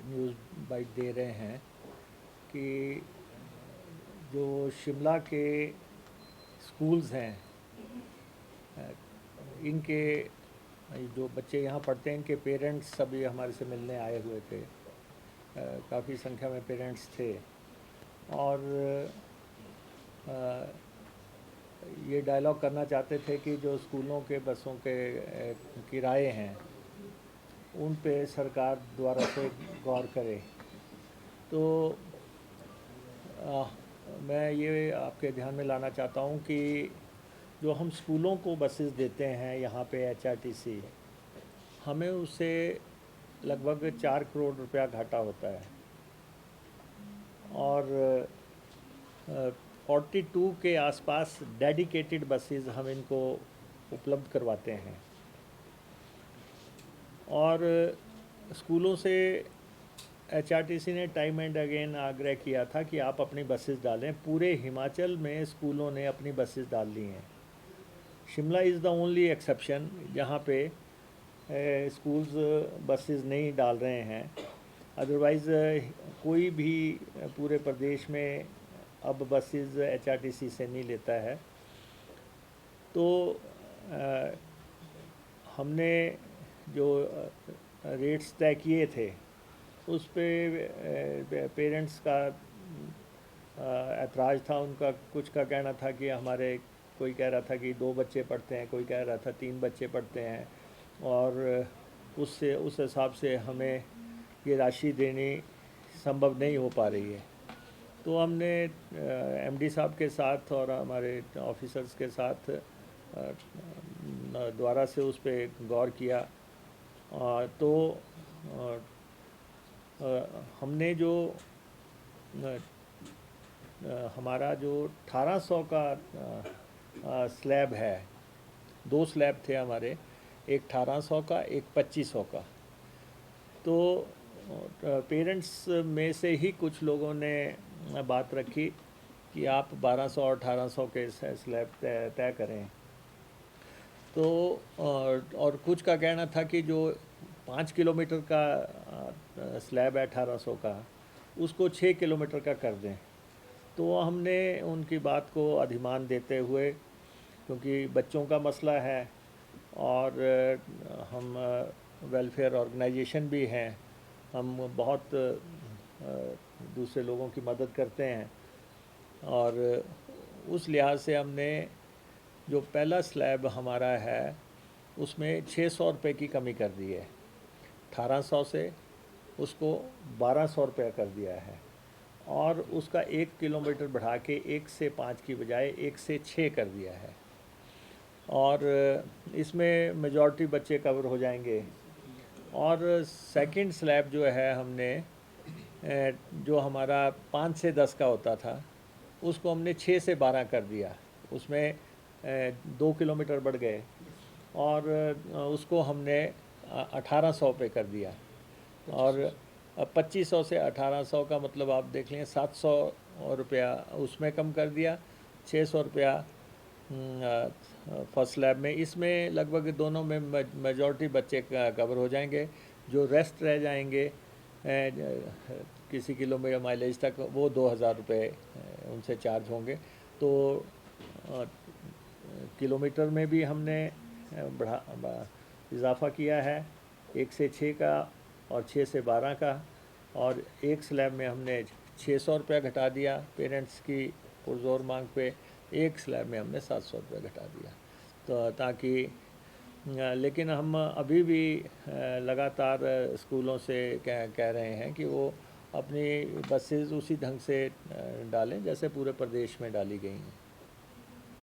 News bite दे रहे हैं कि जो शिमला के स्कूल्स हैं, इनके जो बच्चे यहाँ पढ़ते हैं इनके पेरेंट्स सभी हमारे से मिलने आए हुए थे। काफ़ी संख्या में पेरेंट्स थे और ये डायलॉग करना चाहते थे कि जो स्कूलों के बसों के किराए हैं उन पे सरकार द्वारा से गौर करे। तो मैं ये आपके ध्यान में लाना चाहता हूँ कि जो हम स्कूलों को बसेस देते हैं यहाँ पे एचआरटीसी, हमें उससे लगभग 4 करोड़ रुपया घाटा होता है और 42 के आसपास डेडिकेटेड बसेस हम इनको उपलब्ध करवाते हैं। और स्कूलों से एचआरटीसी ने टाइम एंड अगेन आग्रह किया था कि आप अपनी बसेस डालें। पूरे हिमाचल में स्कूलों ने अपनी बसेस डाल ली हैं। Shimla is the only exception जहाँ पे स्कूल्स बसेस नहीं डाल रहे हैं। अदरवाइज़ कोई भी पूरे प्रदेश में अब बसेस एचआरटीसी से नहीं लेता है। तो हमने जो रेट्स तय किए थे उस पे पेरेंट्स का ऐतराज़ था। उनका कुछ का कहना था कि हमारे, कोई कह रहा था कि 2 बच्चे पढ़ते हैं, कोई कह रहा था 3 बच्चे पढ़ते हैं और उस हिसाब से हमें ये राशि देनी संभव नहीं हो पा रही है। तो हमने एमडी साहब के साथ और हमारे ऑफिसर्स के साथ द्वारा से उस पर गौर किया। तो हमने जो हमारा जो 1800 का स्लैब है, 2 स्लैब थे हमारे, एक 1800 का, एक 2500 का। तो पेरेंट्स में से ही कुछ लोगों ने बात रखी कि आप 1200 और 1800 के स्लैब तय करें। तो और कुछ का कहना था कि जो 5 किलोमीटर का स्लैब है 1800 का, उसको 6 किलोमीटर का कर दें। तो हमने उनकी बात को अधिमान देते हुए, क्योंकि बच्चों का मसला है और हम वेलफेयर ऑर्गेनाइजेशन भी हैं, हम बहुत दूसरे लोगों की मदद करते हैं और उस लिहाज से हमने जो पहला स्लैब हमारा है उसमें 600 रुपये की कमी कर दी है। 1800 से उसको 1200 रुपये कर दिया है और उसका 1 किलोमीटर बढ़ा के 1 से 5 की बजाय 1 से 6 कर दिया है। और इसमें मेजॉरिटी बच्चे कवर हो जाएंगे। और सेकंड स्लैब जो है हमने जो हमारा 5 से 10 का होता था उसको हमने 6 से 12 कर दिया। उसमें 2 किलोमीटर बढ़ गए और उसको हमने 1800 पे कर दिया। और 2500 से 1800 का मतलब आप देख लें 700 रुपया उसमें कम कर दिया, 600 रुपया फर्स्ट स्लैब में। इसमें लगभग दोनों में मेजॉरिटी बच्चे कवर हो जाएंगे। जो रेस्ट रह जाएंगे किसी किलोमीटर माइलेज तक, वो 2000 रुपये उनसे चार्ज होंगे। तो किलोमीटर में भी हमने इजाफ़ा किया है, 1 से 6 का और 6 से 12 का। और एक स्लैब में हमने 600 रुपया घटा दिया पेरेंट्स की पुरजोर मांग पे, एक स्लैब में हमने 700 रुपये घटा दिया। तो ताकि लेकिन हम अभी भी लगातार स्कूलों से कह रहे हैं कि वो अपनी बसेस उसी ढंग से डालें जैसे पूरे प्रदेश में डाली गई हैं।